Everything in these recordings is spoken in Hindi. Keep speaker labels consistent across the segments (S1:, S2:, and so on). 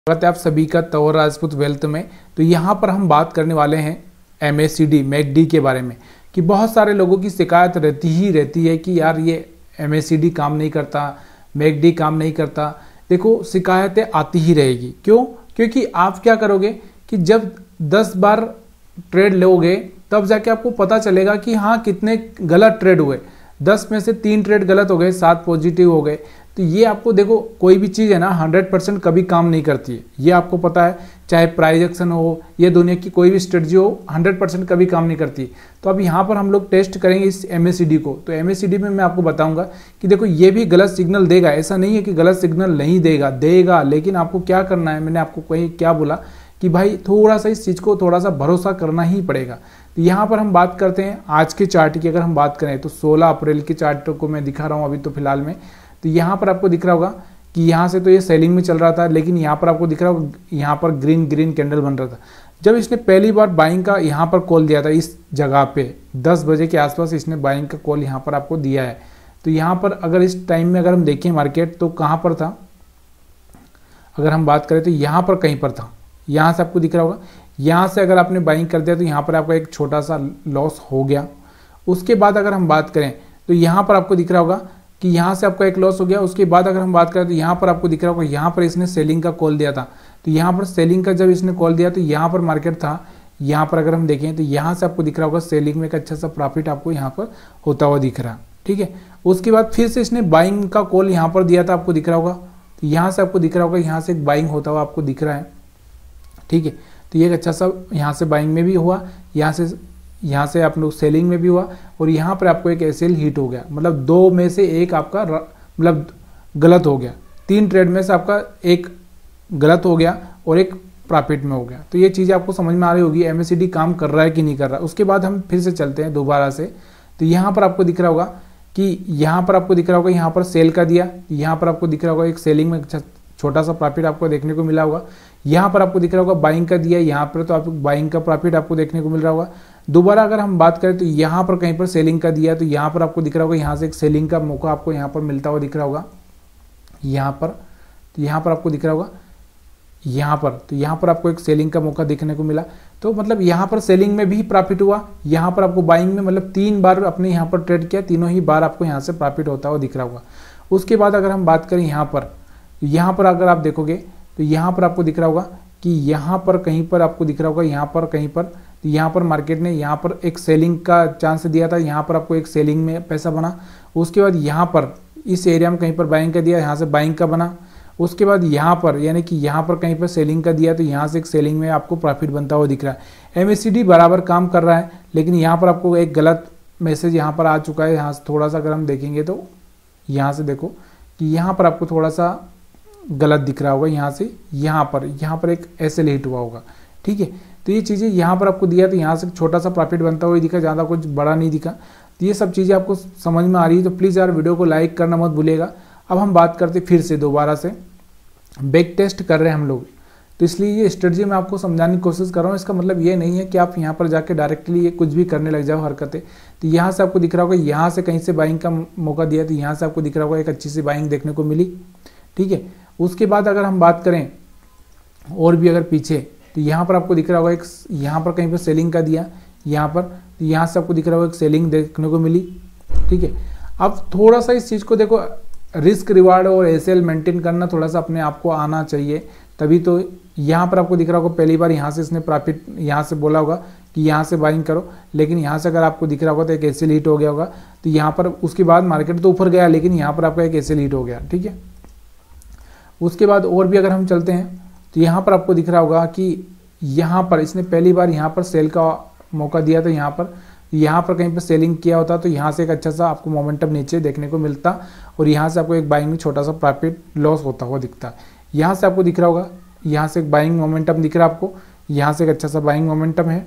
S1: स्वागत है आप सभी का तंवर राजपूत वेल्थ में। तो यहाँ पर हम बात करने वाले हैं MACD मैकडी के बारे में कि बहुत सारे लोगों की शिकायत रहती है कि यार ये MACD काम नहीं करता, मैकडी काम नहीं करता। देखो शिकायतें आती ही रहेगी। क्यों? क्योंकि आप क्या करोगे कि जब 10 बार ट्रेड लोगे तब जाके आपको पता चलेगा कि हाँ कितने गलत ट्रेड हुए। 10 में से 3 ट्रेड गलत हो गए, 7 पॉजिटिव हो गए। तो ये आपको देखो कोई भी चीज़ है ना 100% कभी काम नहीं करती है, ये आपको पता है। चाहे प्राइस एक्शन हो या दुनिया की कोई भी स्ट्रेटजी हो, 100% कभी काम नहीं करती। तो अब यहाँ पर हम लोग टेस्ट करेंगे इस MACD को। तो MACD में मैं आपको बताऊंगा कि देखो ये भी गलत सिग्नल देगा, ऐसा नहीं है कि गलत सिग्नल नहीं देगा, लेकिन आपको क्या करना है, मैंने आपको कहीं क्या बोला कि भाई थोड़ा सा इस चीज़ को थोड़ा सा भरोसा करना ही पड़ेगा। तो यहाँ पर हम बात करते हैं आज के चार्ट की। अगर हम बात करें तो 16 अप्रैल के चार्ट को मैं दिखा रहा हूँ अभी तो फिलहाल में। तो यहाँ पर आपको दिख रहा होगा कि यहाँ से तो ये सेलिंग में चल रहा था, लेकिन यहाँ पर आपको दिख रहा होगा यहाँ पर ग्रीन कैंडल बन रहा था। जब इसने पहली बार बाइंग का यहाँ पर कॉल दिया था, इस जगह पे 10 बजे के आसपास इसने बाइंग का कॉल यहाँ पर आपको दिया है। तो यहाँ पर अगर इस टाइम में अगर हम देखें मार्केट तो कहाँ पर था, अगर हम बात करें तो यहाँ पर कहीं पर था। यहाँ से आपको दिख रहा होगा, यहाँ से अगर आपने बाइंग कर दिया तो यहाँ पर आपका एक छोटा सा लॉस हो गया। उसके बाद अगर हम बात करें तो यहाँ पर आपको दिख रहा होगा कि यहाँ से आपका एक लॉस हो गया। उसके बाद अगर हम बात करें तो यहाँ पर आपको दिख रहा होगा, यहाँ पर इसने सेलिंग का कॉल दिया था। तो यहाँ पर सेलिंग का जब इसने कॉल दिया तो यहाँ पर मार्केट था। यहाँ पर अगर हम देखें तो यहाँ से आपको दिख रहा होगा सेलिंग में एक अच्छा सा प्रॉफिट आपको यहाँ पर होता हुआ दिख रहा है। ठीक है, उसके बाद फिर से इसने बाइंग का कॉल यहाँ पर दिया था, आपको दिख रहा होगा। तो यहाँ से आपको दिख रहा होगा, यहाँ से एक बाइंग होता हुआ आपको दिख रहा है। ठीक है, तो ये एक अच्छा सा यहाँ से बाइंग में भी हुआ, यहाँ से आप लोग सेलिंग में भी हुआ, और यहाँ पर आपको एक SL हिट हो गया। मतलब 2 में से एक आपका मतलब गलत हो गया। 3 ट्रेड में से आपका एक गलत हो गया और एक प्रॉफिट में हो गया। तो ये चीज़ आपको समझ में आ रही होगी MACD काम कर रहा है कि नहीं कर रहा। उसके बाद हम फिर से चलते हैं दोबारा से। तो यहाँ पर आपको दिख रहा होगा कि यहाँ पर आपको दिख रहा होगा, यहाँ पर सेल का दिया, यहाँ पर आपको दिख रहा होगा एक सेलिंग में छोटा सा प्रॉफिट आपको देखने को मिला होगा। यहाँ पर आपको दिख रहा होगा बाइंग का दिया, यहाँ पर तो आपको बाइंग का प्रॉफिट आपको देखने को मिल रहा होगा। दोबारा अगर हम बात करें तो यहाँ पर कहीं पर सेलिंग का दिया, तो यहाँ पर आपको दिख रहा होगा, यहाँ से एक सेलिंग का मौका आपको यहाँ पर मिलता हुआ दिख रहा होगा। यहाँ पर तो यहाँ पर आपको दिख रहा होगा, यहाँ पर तो यहाँ पर आपको एक सेलिंग का मौका देखने को मिला। तो मतलब यहाँ पर सेलिंग में भी प्रॉफिट हुआ, यहाँ पर आपको बाइंग में मतलब 3 बार अपने यहाँ पर ट्रेड किया, तीनों ही बार आपको यहाँ से प्रॉफिट होता हुआ दिख रहा होगा। उसके बाद अगर हम बात करें यहाँ पर अगर आप देखोगे तो यहाँ पर आपको दिख रहा होगा कि यहाँ पर कहीं पर आपको दिख रहा होगा, यहाँ पर कहीं पर, तो यहाँ पर मार्केट ने यहाँ पर एक सेलिंग का चांस दिया था, यहाँ पर आपको एक सेलिंग में पैसा बना। उसके बाद यहाँ पर इस एरिया में कहीं पर बाइंग का दिया, यहाँ से बाइंग का बना। उसके बाद यहाँ पर यानी कि यहाँ पर कहीं पर सेलिंग का दिया, तो यहाँ से एक सेलिंग में आपको प्रॉफिट बनता हुआ दिख रहा है। MACD बराबर काम कर रहा है, लेकिन यहाँ पर आपको एक गलत मैसेज यहाँ पर आ चुका है। यहाँ से थोड़ा सा अगर हम देखेंगे तो यहाँ से देखो कि यहाँ पर आपको थोड़ा सा गलत दिख रहा होगा। यहाँ से यहाँ पर एक SL हिट हुआ होगा। ठीक है, तो ये चीज़ें यहाँ पर आपको दिया, तो यहाँ से छोटा सा प्रॉफिट बनता हुआ दिखा, ज़्यादा कुछ बड़ा नहीं दिखा। तो ये सब चीज़ें आपको समझ में आ रही है तो प्लीज़ यार वीडियो को लाइक करना मत भूलिएगा। अब हम बात करते फिर से दोबारा से, बैक टेस्ट कर रहे हैं हम लोग, तो इसलिए ये स्ट्रेटजी मैं आपको समझाने की कोशिश कर रहा हूँ। इसका मतलब ये नहीं है कि आप यहाँ पर जाके डायरेक्टली ये कुछ भी करने लग जाओ हरकतें। तो यहाँ से आपको दिख रहा होगा, यहाँ से कहीं से बाइंग का मौका दिया, तो यहाँ से आपको दिख रहा होगा एक अच्छी सी बाइंग देखने को मिली। ठीक है, उसके बाद अगर हम बात करें और भी अगर पीछे, तो यहाँ पर आपको दिख रहा होगा एक, यहाँ पर कहीं पर सेलिंग का दिया, यहाँ पर, तो यहाँ से आपको दिख रहा होगा एक सेलिंग देखने को मिली। ठीक है, अब थोड़ा सा इस चीज़ को देखो, रिस्क रिवार्ड और SL मेंटेन करना थोड़ा सा अपने आप को आना चाहिए, तभी तो। यहाँ पर आपको दिख रहा होगा पहली बार यहाँ से इसने प्रॉफिट यहाँ से बोला होगा कि यहाँ से बाइंग करो, लेकिन यहाँ से अगर आपको दिख रहा होगा तो एक SL हिट हो गया होगा। तो यहाँ पर उसके बाद मार्केट तो ऊपर गया, लेकिन यहाँ पर आपका एक SL हिट हो गया। ठीक है, उसके बाद और भी अगर हम चलते हैं तो यहाँ पर आपको दिख रहा होगा कि यहाँ पर इसने पहली बार यहाँ पर सेल का मौका दिया, तो यहाँ पर कहीं पर सेलिंग किया होता तो यहाँ से एक अच्छा सा आपको मोमेंटम नीचे देखने को मिलता, और यहाँ से आपको एक बाइंग में छोटा सा प्रॉफिट लॉस होता हुआ दिखता। यहाँ से आपको दिख रहा होगा, यहाँ से एक बाइंग मोमेंटम दिख रहा है आपको, यहाँ से एक अच्छा सा बाइंग मोमेंटम है।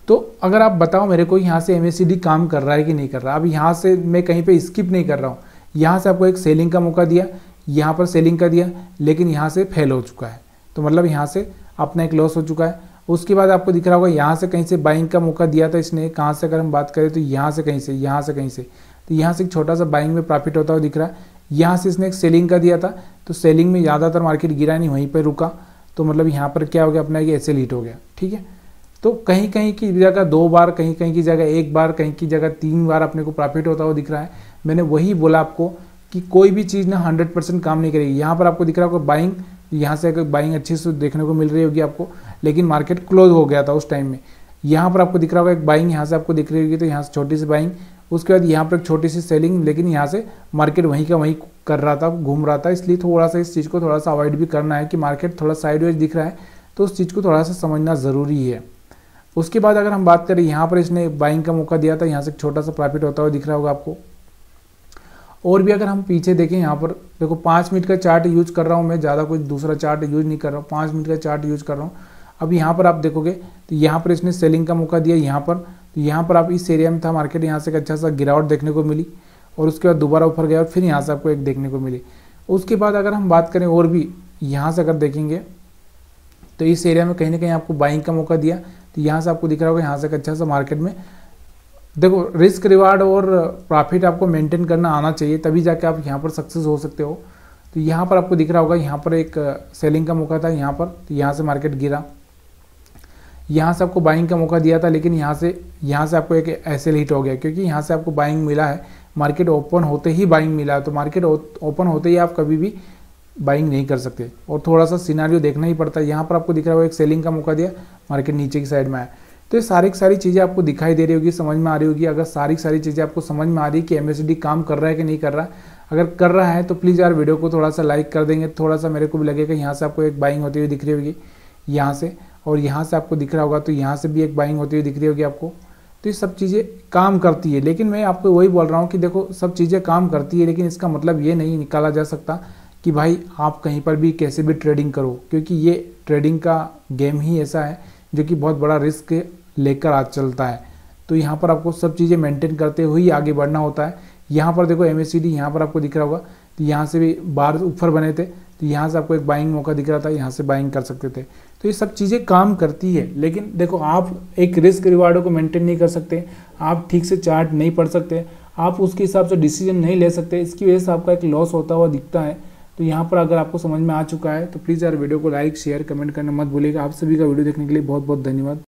S1: तो अगर आप बताओ मेरे को यहाँ से MACD काम कर रहा है कि नहीं कर रहा। अब यहाँ से मैं कहीं पे स्किप नहीं कर रहा हूँ, यहाँ से आपको एक सेलिंग का मौका दिया, यहाँ पर सेलिंग का दिया, लेकिन यहाँ से फेल हो चुका है, तो मतलब यहाँ से अपना एक लॉस हो चुका है। उसके बाद आपको दिख रहा होगा यहाँ से कहीं से बाइंग का मौका दिया था इसने, कहाँ से अगर हम बात करें तो यहाँ से कहीं से, तो यहाँ से एक छोटा सा बाइंग में प्रॉफिट होता हुआ दिख रहा है। यहाँ से इसने एक सेलिंग का दिया था, तो सेलिंग में ज़्यादातर मार्केट गिरा नहीं, वहीं पर रुका, तो मतलब यहाँ पर क्या हो गया अपना, ये एसएल हिट हो गया। ठीक है, तो कहीं कहीं की जगह 2 बार, कहीं कहीं की जगह 1 बार, कहीं की जगह 3 बार अपने को प्रॉफिट होता हुआ दिख रहा है। मैंने वही बोला आपको कि कोई भी चीज़ ना 100% काम नहीं करेगी। यहाँ पर आपको दिख रहा होगा बाइंग, यहाँ से बाइंग अच्छी से देखने को मिल रही होगी आपको, लेकिन मार्केट क्लोज हो गया था उस टाइम में। यहाँ पर आपको दिख रहा होगा एक बाइंग, यहाँ से आपको दिख रही होगी, तो यहाँ से छोटी सी बाइंग, उसके बाद यहाँ पर एक छोटी सी सेलिंग, लेकिन यहाँ से मार्केट वहीं का वहीं कर रहा था, घूम रहा था। इसलिए थोड़ा सा इस चीज़ को थोड़ा सा अवॉइड भी करना है कि मार्केट थोड़ा साइडवेज दिख रहा है, तो उस चीज़ को थोड़ा सा समझना ज़रूरी है। उसके बाद अगर हम बात करें, यहाँ पर इसने बाइंग का मौका दिया था, यहाँ से छोटा सा प्रॉफिट होता हुआ दिख रहा होगा आपको। और भी अगर हम पीछे देखें, यहाँ पर देखो 5 मिनट का चार्ट यूज कर रहा हूँ मैं, ज़्यादा कोई दूसरा चार्ट यूज नहीं कर रहा हूँ, 5 मिनट का चार्ट यूज कर रहा हूँ। अब यहाँ पर आप देखोगे तो यहाँ पर इसने सेलिंग का मौका दिया यहाँ पर, तो यहाँ पर आप इस एरिया में था मार्केट, यहाँ से एक अच्छा सा गिरावट देखने को मिली, और उसके बाद दोबारा ऊपर गया और फिर यहाँ से आपको एक देखने को मिली। उसके बाद अगर हम बात करें और भी, यहाँ से अगर देखेंगे तो इस एरिया में कहीं ना कहीं आपको बाइंग का मौका दिया, तो यहाँ से आपको दिख रहा होगा यहाँ से एक अच्छा सा मार्केट में देखो रिस्क रिवार्ड और प्रॉफिट आपको मेंटेन करना आना चाहिए, तभी जाके आप यहाँ पर सक्सेस हो सकते हो। तो यहाँ पर आपको दिख रहा होगा यहाँ पर एक सेलिंग का मौका था यहाँ पर, तो यहाँ से मार्केट गिरा, यहाँ से आपको बाइंग का मौका दिया था, लेकिन यहाँ से आपको एक एसएल हिट हो गया, क्योंकि यहाँ से आपको बाइंग मिला है, मार्केट ओपन होते ही बाइंग मिला है। तो मार्केट ओपन होते ही आप कभी भी बाइंग नहीं कर सकते, और थोड़ा सा सिनारियो देखना ही पड़ता है। यहाँ पर आपको दिख रहा होगा एक सेलिंग का मौका दिया, मार्केट नीचे की साइड में आया। तो ये सारी की सारी चीज़ें आपको दिखाई दे रही होगी, समझ में आ रही होगी। अगर सारी की सारी चीज़ें आपको समझ में आ रही है कि MACD काम कर रहा है कि नहीं कर रहा है, अगर कर रहा है तो प्लीज़ यार वीडियो को थोड़ा सा लाइक कर देंगे, थोड़ा सा मेरे को भी लगेगा। यहाँ से आपको एक बाइंग होती हुई दिख रही होगी यहाँ से, और यहाँ से आपको दिख रहा होगा, तो यहाँ से भी एक बाइंग होती हुई दिख रही होगी आपको। तो ये सब चीज़ें काम करती है, लेकिन मैं आपको वही बोल रहा हूँ कि देखो सब चीज़ें काम करती है, लेकिन इसका मतलब ये नहीं निकाला जा सकता कि भाई आप कहीं पर भी कैसे भी ट्रेडिंग करो, क्योंकि ये ट्रेडिंग का गेम ही ऐसा है जो कि बहुत बड़ा रिस्क लेकर आज चलता है। तो यहाँ पर आपको सब चीज़ें मेंटेन करते हुए ही आगे बढ़ना होता है। यहाँ पर देखो MACD यहाँ पर आपको दिख रहा होगा, तो यहाँ से भी बार ऊपर बने थे, तो यहाँ से आपको एक बाइंग मौका दिख रहा था, यहाँ से बाइंग कर सकते थे। तो ये सब चीज़ें काम करती है, लेकिन देखो आप एक रिस्क रिवार्डो को मेंटेन नहीं कर सकते, आप ठीक से चार्ट नहीं पढ़ सकते, आप उसके हिसाब से डिसीजन नहीं ले सकते, इसकी वजह से आपका एक लॉस होता हुआ दिखता है। तो यहाँ पर अगर आपको समझ में आ चुका है तो प्लीज़ यार वीडियो को लाइक शेयर कमेंट करना मत भूलिएगा। आप सभी का वीडियो देखने के लिए बहुत बहुत धन्यवाद।